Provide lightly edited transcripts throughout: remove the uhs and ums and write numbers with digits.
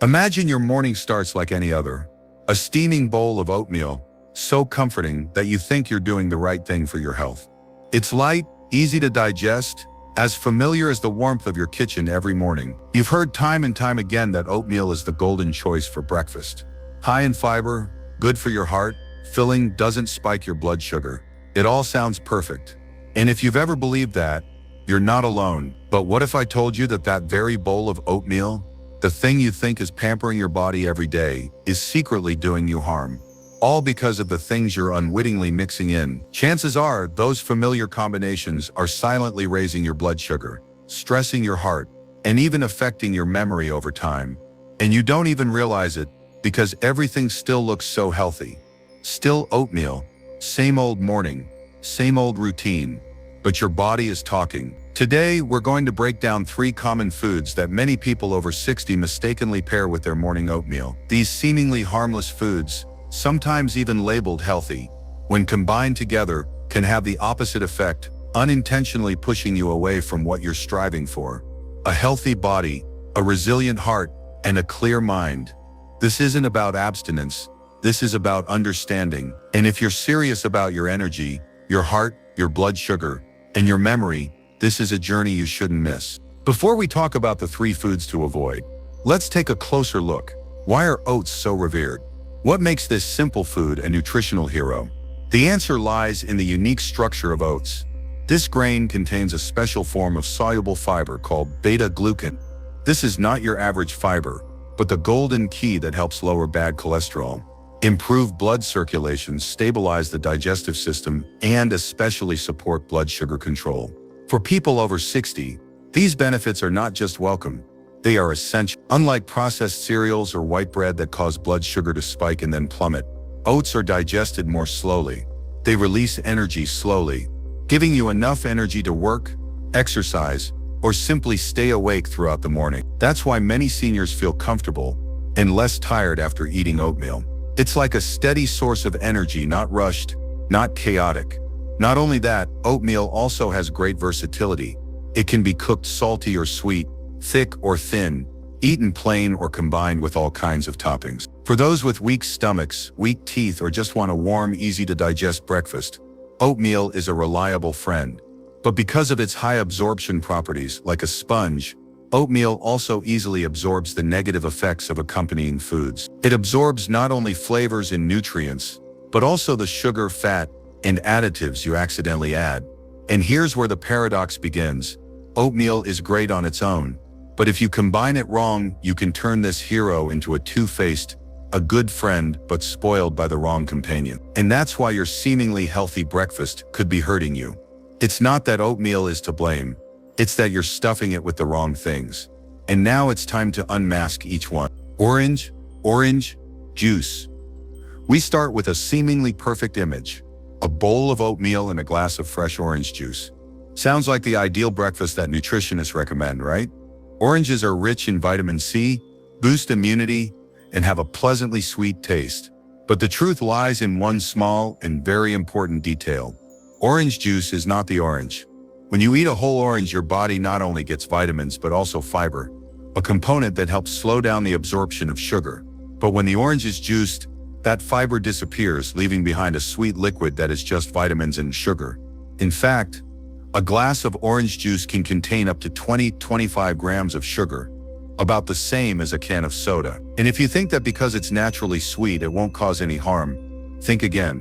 Imagine your morning starts like any other. A steaming bowl of oatmeal, so comforting that you think you're doing the right thing for your health. It's light, easy to digest, as familiar as the warmth of your kitchen every morning. You've heard time and time again that oatmeal is the golden choice for breakfast. High in fiber, good for your heart, filling, doesn't spike your blood sugar. It all sounds perfect. And if you've ever believed that, you're not alone. But what if I told you that that very bowl of oatmeal, the thing you think is pampering your body every day, is secretly doing you harm? All because of the things you're unwittingly mixing in. Chances are, those familiar combinations are silently raising your blood sugar, stressing your heart, and even affecting your memory over time. And you don't even realize it, because everything still looks so healthy. Still oatmeal, same old morning, same old routine, but your body is talking. Today, we're going to break down 3 common foods that many people over 60 mistakenly pair with their morning oatmeal. These seemingly harmless foods, sometimes even labeled healthy, when combined together, can have the opposite effect, unintentionally pushing you away from what you're striving for. A healthy body, a resilient heart, and a clear mind. This isn't about abstinence, this is about understanding. And if you're serious about your energy, your heart, your blood sugar, and your memory, this is a journey you shouldn't miss. Before we talk about the 3 foods to avoid, let's take a closer look. Why are oats so revered? What makes this simple food a nutritional hero? The answer lies in the unique structure of oats. This grain contains a special form of soluble fiber called beta-glucan. This is not your average fiber, but the golden key that helps lower bad cholesterol, improve blood circulation, stabilize the digestive system, and especially support blood sugar control. For people over 60, these benefits are not just welcome, they are essential. Unlike processed cereals or white bread that cause blood sugar to spike and then plummet, oats are digested more slowly. They release energy slowly, giving you enough energy to work, exercise, or simply stay awake throughout the morning. That's why many seniors feel comfortable and less tired after eating oatmeal. It's like a steady source of energy, not rushed, not chaotic. Not only that, oatmeal also has great versatility. It can be cooked salty or sweet, thick or thin, eaten plain or combined with all kinds of toppings. For those with weak stomachs, weak teeth, or just want a warm, easy-to-digest breakfast, oatmeal is a reliable friend. But because of its high absorption properties, like a sponge, oatmeal also easily absorbs the negative effects of accompanying foods. It absorbs not only flavors and nutrients, but also the sugar, fat, and additives you accidentally add. And here's where the paradox begins. Oatmeal is great on its own, but if you combine it wrong, you can turn this hero into a two-faced, a good friend, but spoiled by the wrong companion. And that's why your seemingly healthy breakfast could be hurting you. It's not that oatmeal is to blame, it's that you're stuffing it with the wrong things. And now it's time to unmask each one. Orange juice. We start with a seemingly perfect image. A bowl of oatmeal and a glass of fresh orange juice. Sounds like the ideal breakfast that nutritionists recommend, right? Oranges are rich in vitamin C, boost immunity, and have a pleasantly sweet taste. But the truth lies in one small and very important detail. Orange juice is not the orange. When you eat a whole orange, your body not only gets vitamins but also fiber, a component that helps slow down the absorption of sugar. But when the orange is juiced, that fiber disappears, leaving behind a sweet liquid that is just vitamins and sugar. In fact, a glass of orange juice can contain up to 20-25 grams of sugar, about the same as a can of soda. And if you think that because it's naturally sweet it won't cause any harm, think again.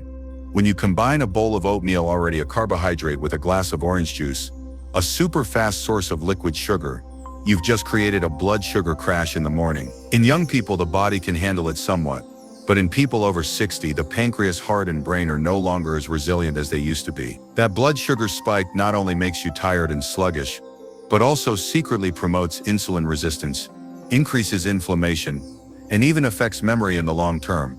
When you combine a bowl of oatmeal, already a carbohydrate, with a glass of orange juice, a super fast source of liquid sugar, you've just created a blood sugar crash in the morning. In young people, the body can handle it somewhat. But in people over 60, the pancreas, heart, and brain are no longer as resilient as they used to be. That blood sugar spike not only makes you tired and sluggish, but also secretly promotes insulin resistance, increases inflammation, and even affects memory in the long term.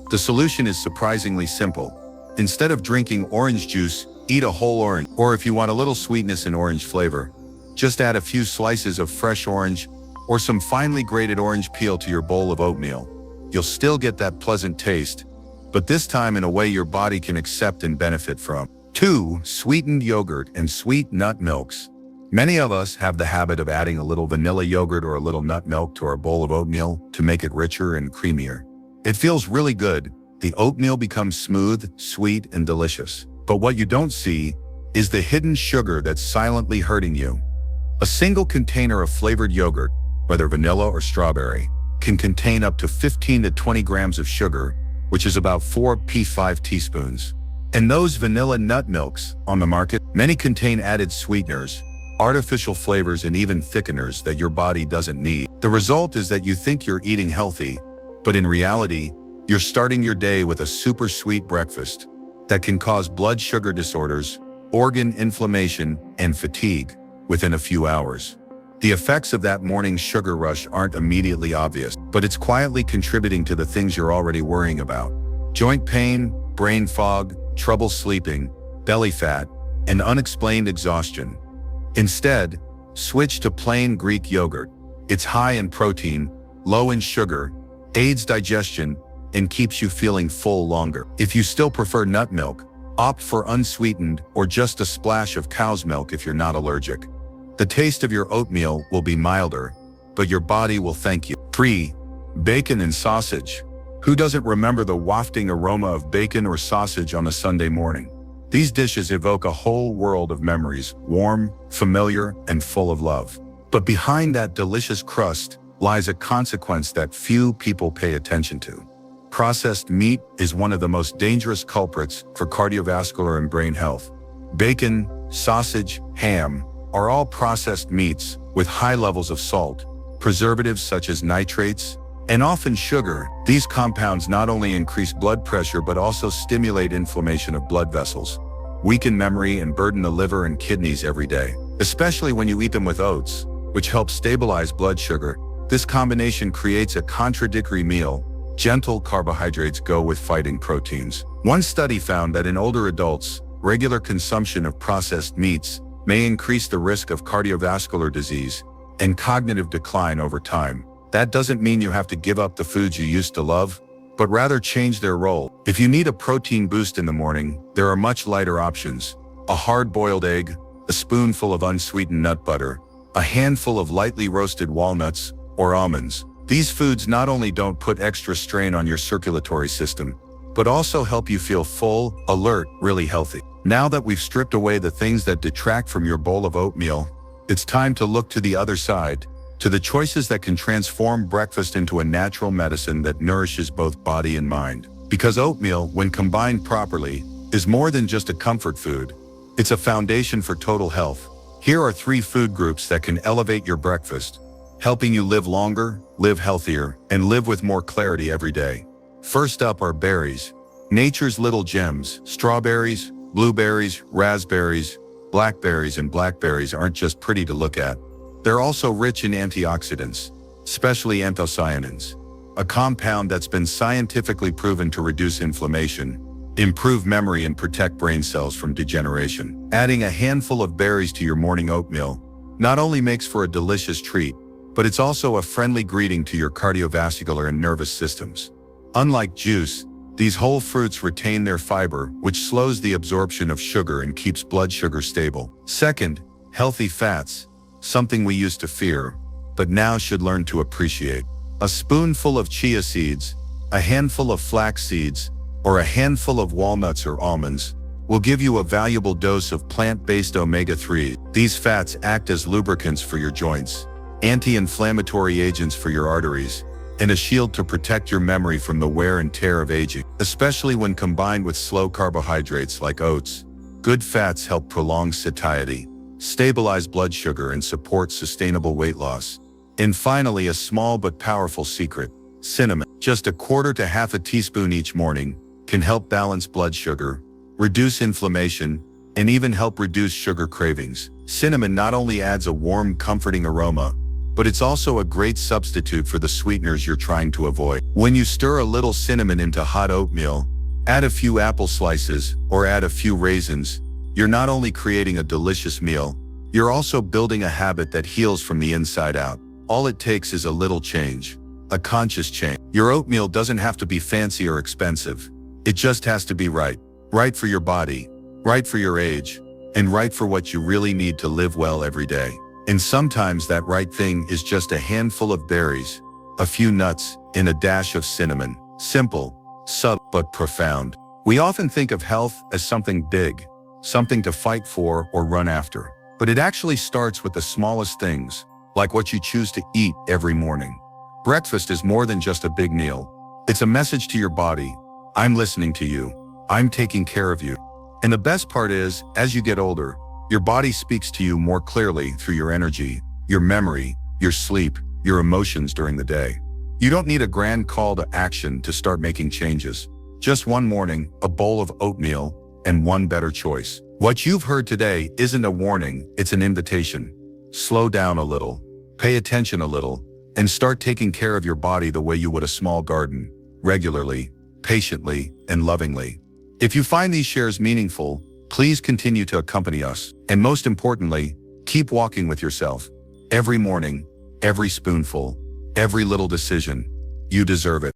The solution is surprisingly simple. Instead of drinking orange juice, eat a whole orange. Or if you want a little sweetness and orange flavor, just add a few slices of fresh orange or some finely grated orange peel to your bowl of oatmeal. You'll still get that pleasant taste, but this time in a way your body can accept and benefit from. 2. Sweetened yogurt and sweet nut milks. Many of us have the habit of adding a little vanilla yogurt or a little nut milk to our bowl of oatmeal to make it richer and creamier. It feels really good. The oatmeal becomes smooth, sweet, and delicious. But what you don't see is the hidden sugar that's silently hurting you. A single container of flavored yogurt, whether vanilla or strawberry, can contain up to 15 to 20 grams of sugar, which is about 4 to 5 teaspoons. And those vanilla nut milks on the market, many contain added sweeteners, artificial flavors, and even thickeners that your body doesn't need. The result is that you think you're eating healthy, but in reality, you're starting your day with a super sweet breakfast that can cause blood sugar disorders, organ inflammation, and fatigue within a few hours. The effects of that morning sugar rush aren't immediately obvious, but it's quietly contributing to the things you're already worrying about: joint pain, brain fog, trouble sleeping, belly fat, and unexplained exhaustion. Instead, switch to plain Greek yogurt. It's high in protein, low in sugar, aids digestion, and keeps you feeling full longer. If you still prefer nut milk, opt for unsweetened or just a splash of cow's milk if you're not allergic. The taste of your oatmeal will be milder, but your body will thank you. 3. Bacon and sausage. Who doesn't remember the wafting aroma of bacon or sausage on a Sunday morning? These dishes evoke a whole world of memories, warm, familiar, and full of love. But behind that delicious crust lies a consequence that few people pay attention to. Processed meat is one of the most dangerous culprits for cardiovascular and brain health. Bacon, sausage, ham are all processed meats with high levels of salt, preservatives such as nitrates, and often sugar. These compounds not only increase blood pressure but also stimulate inflammation of blood vessels, weaken memory, and burden the liver and kidneys every day. Especially when you eat them with oats, which help stabilize blood sugar. This combination creates a contradictory meal. Gentle carbohydrates go with fighting proteins. One study found that in older adults, regular consumption of processed meats may increase the risk of cardiovascular disease and cognitive decline over time. That doesn't mean you have to give up the foods you used to love, but rather change their role. If you need a protein boost in the morning, there are much lighter options: a hard-boiled egg, a spoonful of unsweetened nut butter, a handful of lightly roasted walnuts or almonds. These foods not only don't put extra strain on your circulatory system, but also help you feel full, alert, really healthy. Now that we've stripped away the things that detract from your bowl of oatmeal, it's time to look to the other side, to the choices that can transform breakfast into a natural medicine that nourishes both body and mind. Because oatmeal, when combined properly, is more than just a comfort food. It's a foundation for total health. Here are 3 food groups that can elevate your breakfast, helping you live longer, live healthier, and live with more clarity every day. First up are berries. Nature's little gems. Strawberries, blueberries, raspberries, blackberries, and blackberries aren't just pretty to look at. They're also rich in antioxidants, especially anthocyanins, a compound that's been scientifically proven to reduce inflammation, improve memory, and protect brain cells from degeneration. Adding a handful of berries to your morning oatmeal not only makes for a delicious treat, but it's also a friendly greeting to your cardiovascular and nervous systems. Unlike juice, these whole fruits retain their fiber, which slows the absorption of sugar and keeps blood sugar stable. Second, healthy fats, something we used to fear, but now should learn to appreciate. A spoonful of chia seeds, a handful of flax seeds, or a handful of walnuts or almonds will give you a valuable dose of plant-based omega-3. These fats act as lubricants for your joints, anti-inflammatory agents for your arteries, and a shield to protect your memory from the wear and tear of aging. Especially when combined with slow carbohydrates like oats, good fats help prolong satiety, stabilize blood sugar, and support sustainable weight loss. And finally, a small but powerful secret: cinnamon. Just a quarter to half a teaspoon each morning can help balance blood sugar, reduce inflammation, and even help reduce sugar cravings. Cinnamon not only adds a warm, comforting aroma, but it's also a great substitute for the sweeteners you're trying to avoid. When you stir a little cinnamon into hot oatmeal, add a few apple slices, or add a few raisins, you're not only creating a delicious meal, you're also building a habit that heals from the inside out. All it takes is a little change, a conscious change. Your oatmeal doesn't have to be fancy or expensive. It just has to be right. Right for your body, right for your age, and right for what you really need to live well every day. And sometimes that right thing is just a handful of berries, a few nuts, and a dash of cinnamon. Simple, subtle, but profound. We often think of health as something big, something to fight for or run after. But it actually starts with the smallest things, like what you choose to eat every morning. Breakfast is more than just a big meal. It's a message to your body. I'm listening to you. I'm taking care of you. And the best part is, as you get older, your body speaks to you more clearly through your energy, your memory, your sleep, your emotions during the day. You don't need a grand call to action to start making changes. Just one morning, a bowl of oatmeal, and one better choice. What you've heard today isn't a warning, it's an invitation. Slow down a little, pay attention a little, and start taking care of your body the way you would a small garden, regularly, patiently, and lovingly. If you find these shares meaningful, please continue to accompany us. And most importantly, keep walking with yourself. Every morning, every spoonful, every little decision. You deserve it.